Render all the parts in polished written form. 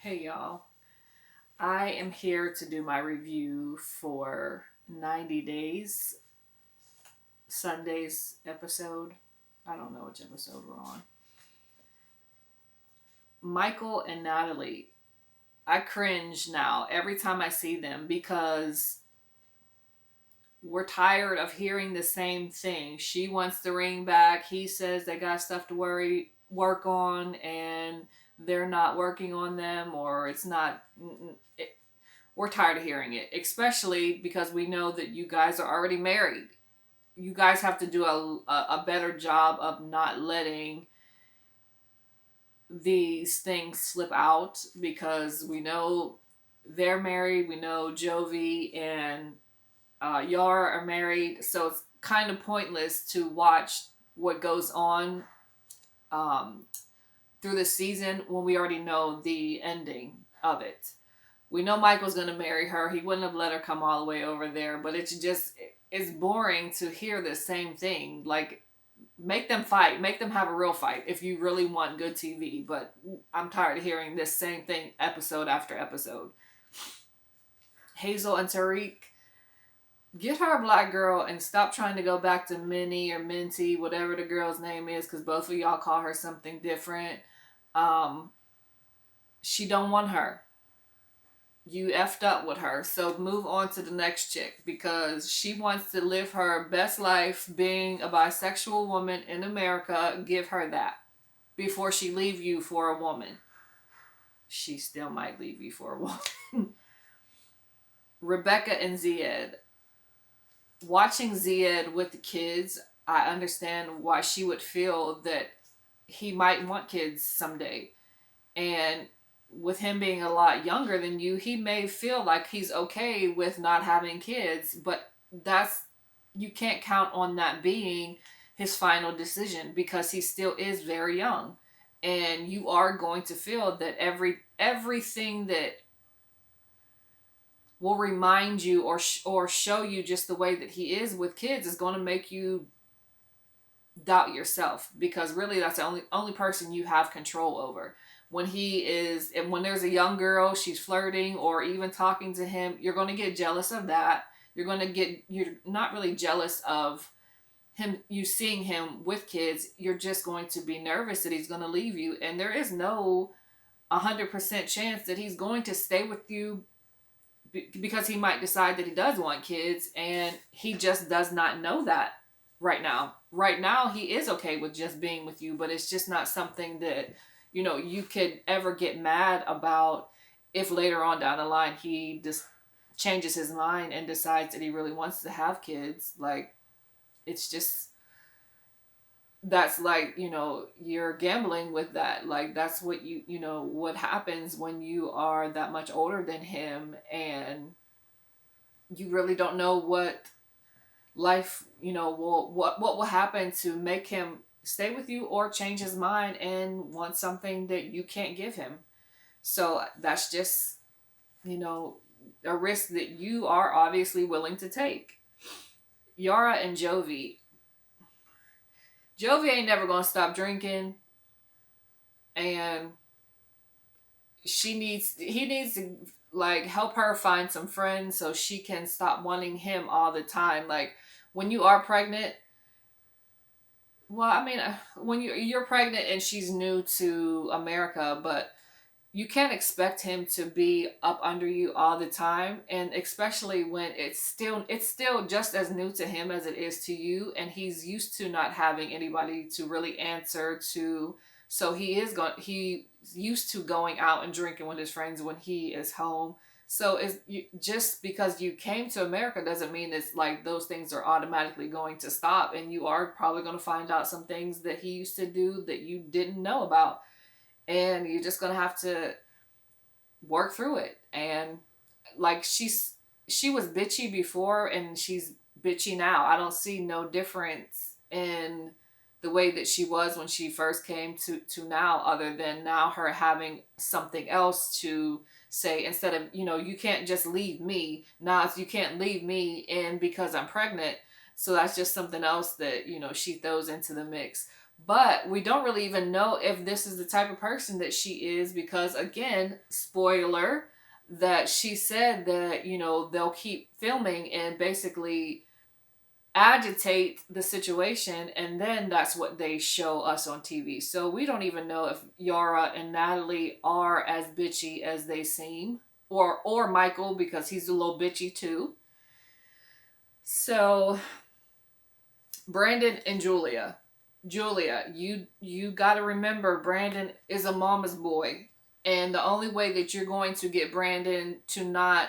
Hey y'all, I am here to do my review for 90 Days, Sunday's episode. I don't know which episode we're on. Michael and Natalie, I cringe now every time I see them because we're tired of hearing the same thing. She wants the ring back. He says they got stuff to work on, and they're not working on them, or it's not. We're tired of hearing it, especially because we know that you guys are already married. You guys have to do a better job of not letting these things slip out because we know they're married. We know Jovi and Yara are married. So it's kind of pointless to watch what goes on um, through the season when we already know the ending of it. We know Michael's going to marry her. He wouldn't have let her come all the way over there, but it's boring to hear the same thing. Like, make them fight, make them have a real fight if you really want good TV. But I'm tired of hearing this same thing episode after episode. Hazel and Tariq, get her a black girl and stop trying to go back to Minnie or Minty, whatever the girl's name is, because both of y'all call her something different. Um, she don't want her. You effed up with her, so move on to the next chick because she wants to live her best life being a bisexual woman in America. Give her that before she leave you for a woman. She still might leave you for a woman. Rebecca and Zied. Watching Zied with the kids, I understand why she would feel that he might want kids someday. And with him being a lot younger than you, he may feel like he's okay with not having kids, but that's you can't count on that being his final decision because he still is very young. And you are going to feel that everything that will remind you or show you just the way that he is with kids is going to make you doubt yourself because really that's the only person you have control over. When he is, and when there's a young girl, she's flirting or even talking to him, you're going to get jealous of that. You're not really jealous of him, you seeing him with kids. You're just going to be nervous that he's going to leave you. And there is no 100% chance that he's going to stay with you because he might decide that he does want kids and he just does not know that right now. Right now, he is okay with just being with you, but it's just not something that you could ever get mad about if later on down the line he just changes his mind and decides that he really wants to have kids. Like, it's just, that's like, you're gambling with that. Like, that's what what happens when you are that much older than him and you really don't know what life, what will happen to make him stay with you or change his mind and want something that you can't give him. So that's just, a risk that you are obviously willing to take. Yara and Jovi. Jovi ain't never gonna stop drinking, and he needs to like help her find some friends so she can stop wanting him all the time. Like, when you are pregnant, well, I mean, when you're pregnant and she's new to America, but you can't expect him to be up under you all the time, and especially when it's still just as new to him as it is to you, and he's used to not having anybody to really answer to. So he's used to going out and drinking with his friends when he is home. So just because you came to America doesn't mean it's like those things are automatically going to stop, and you are probably going to find out some things that he used to do that you didn't know about, and you're just going to have to work through it. And like, she was bitchy before and she's bitchy now. I don't see no difference in the way that she was when she first came to now, other than now her having something else to say instead of, you can't just leave me. Now it's, you can't leave me in because I'm pregnant. So that's just something else that, she throws into the mix. But we don't really even know if this is the type of person that she is because, again, spoiler, that she said that, they'll keep filming and basically agitate the situation, and then that's what they show us on TV. So we don't even know if Yara and Natalie are as bitchy as they seem, or Michael, because he's a little bitchy too. So Brandon and Julia. Julia, you got to remember Brandon is a mama's boy, and the only way that you're going to get Brandon to not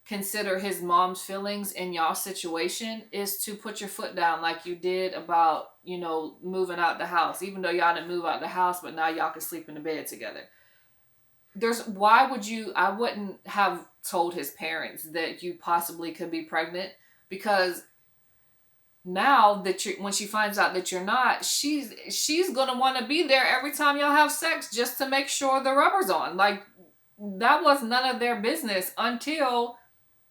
consider his mom's feelings in y'all situation is to put your foot down like you did about, moving out the house. Even though y'all didn't move out the house, but now y'all can sleep in the bed together. I wouldn't have told his parents that you possibly could be pregnant, because now that when she finds out that you're not, she's gonna want to be there every time y'all have sex just to make sure the rubber's on. Like, that was none of their business until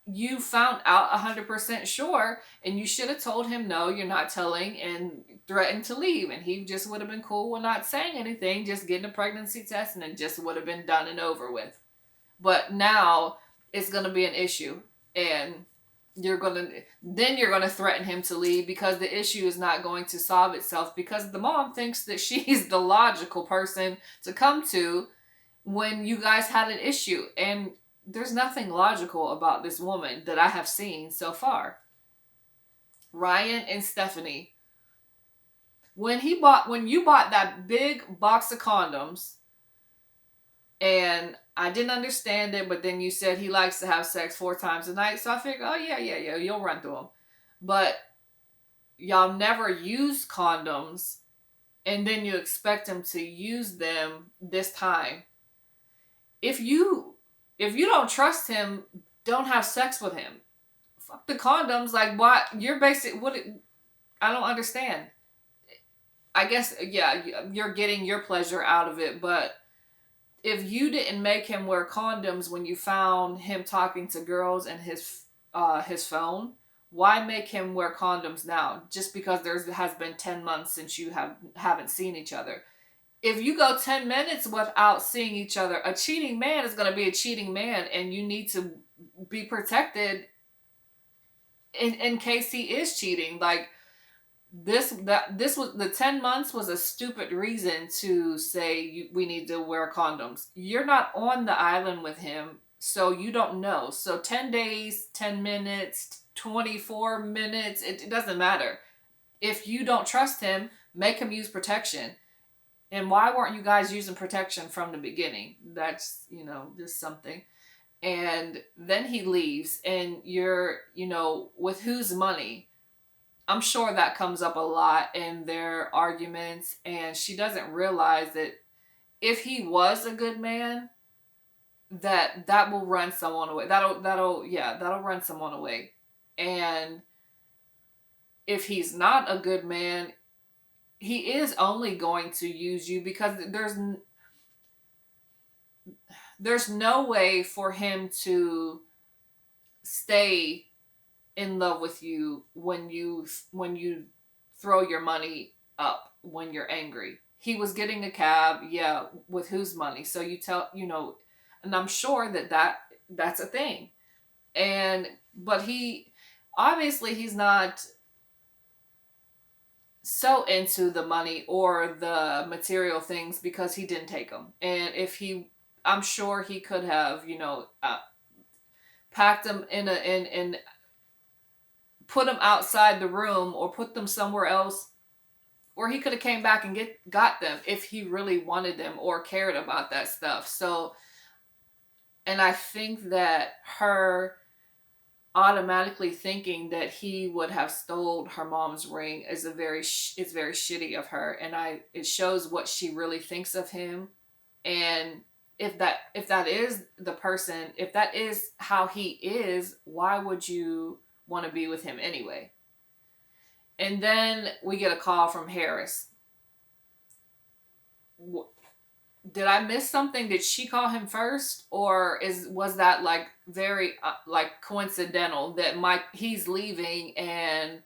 you found out 100% sure, and you should have told him, no, you're not telling, and threatened to leave, and he just would have been cool with not saying anything, just getting a pregnancy test, and it just would have been done and over with. But now it's going to be an issue, and you're going to threaten him to leave, because the issue is not going to solve itself, because the mom thinks that she's the logical person to come to when you guys had an issue. And there's nothing logical about this woman that I have seen so far. Ryan and Stephanie, when you bought that big box of condoms, and I didn't understand it, but then you said he likes to have sex 4 times a night, so I figured, oh yeah, you'll run through them. But y'all never use condoms, and then you expect him to use them this time. If you don't trust him, don't have sex with him. Fuck the condoms. Like, what? You're basic. What? I don't understand. I guess, yeah, you're getting your pleasure out of it, but if you didn't make him wear condoms when you found him talking to girls and his phone, why make him wear condoms now? Just because there has been 10 months since you haven't seen each other. If you go 10 minutes without seeing each other, a cheating man is going to be a cheating man, and you need to be protected in case he is cheating. Like, this was the 10 months was a stupid reason to say we need to wear condoms. You're not on the island with him, so you don't know. So 10 days, 10 minutes, 24 minutes, it doesn't matter. If you don't trust him, make him use protection. And why weren't you guys using protection from the beginning? That's, just something. And then he leaves, and you're, with whose money? I'm sure that comes up a lot in their arguments, and she doesn't realize that if he was a good man, that will run someone away. That'll run someone away. And if he's not a good man, he is only going to use you, because there's no way for him to stay in love with you when you throw your money up when you're angry. He was getting a cab, yeah, with whose money? So and I'm sure that's a thing. But he's not so into the money or the material things, because he didn't take them. And I'm sure he could have, packed them in put them outside the room, or put them somewhere else, or he could have came back and got them if he really wanted them or cared about that stuff. So, and I think that her automatically thinking that he would have stole her mom's ring is very shitty of her, and it shows what she really thinks of him. And if that is the person, if that is how he is, why would you want to be with him anyway? And then we get a call from Harris. Did I miss something? Did she call him first, or was that like very like coincidental that he's leaving and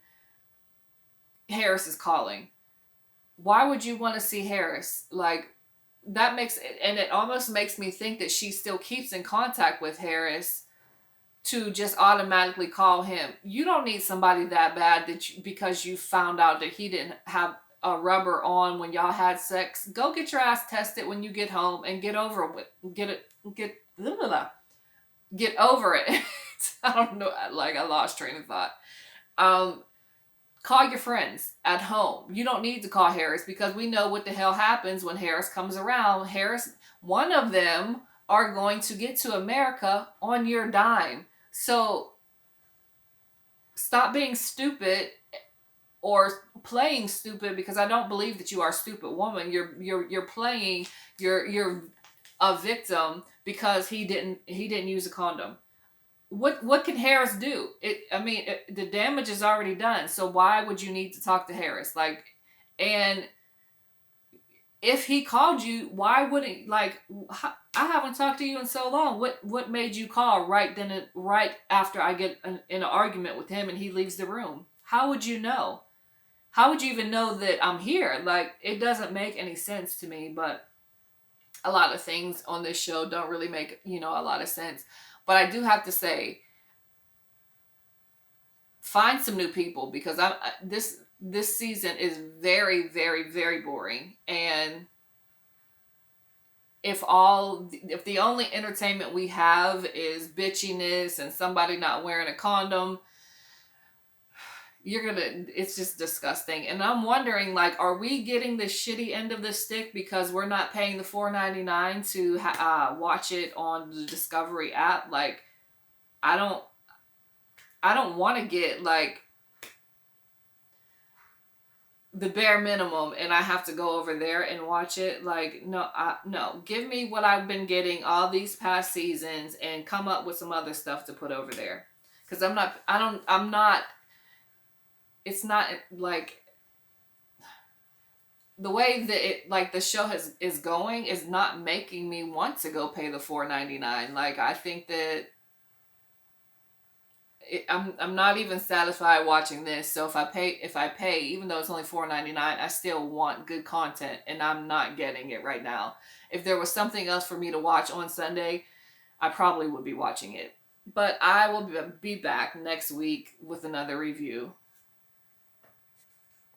Harris is calling? Why would you want to see Harris? Like, that makes it, and it almost makes me think that she still keeps in contact with Harris to just automatically call him. You don't need somebody that bad that you, because you found out that he didn't have a rubber on when y'all had sex. Go get your ass tested when you get home and get over with. Blah, blah, blah. Get over it. I don't know. Like, I lost train of thought. Um, Call your friends at home. You don't need to call Harris, because we know what the hell happens when Harris comes around. Harris, one of them are going to get to America on your dime. So stop being stupid or playing stupid, because I don't believe that you are a stupid woman. You're playing, you're a victim because he didn't use a condom. What can Harris do? The damage is already done. So why would you need to talk to Harris? Like, and if he called you, why wouldn't, like, I haven't talked to you in so long. What made you call right then, right after I get in an argument with him and he leaves the room? How would you know? How would you even know that I'm here? Like, it doesn't make any sense to me. But a lot of things on this show don't really make, a lot of sense. But I do have to say, find some new people, because this season is very, very, very boring. And if the only entertainment we have is bitchiness and somebody not wearing a condom, it's just disgusting. And I'm wondering, like, are we getting the shitty end of the stick because we're not paying the $4.99 to watch it on the Discovery app? Like, I don't want to get, like, the bare minimum and I have to go over there and watch it. Like, no, give me what I've been getting all these past seasons and come up with some other stuff to put over there. Because I'm not, it's not like, the way that the show is going is not making me want to go pay the $4.99. Like, I think that I'm not even satisfied watching this. So if I pay, even though it's only $4.99, I still want good content, and I'm not getting it right now. If there was something else for me to watch on Sunday, I probably would be watching it. But I will be back next week with another review.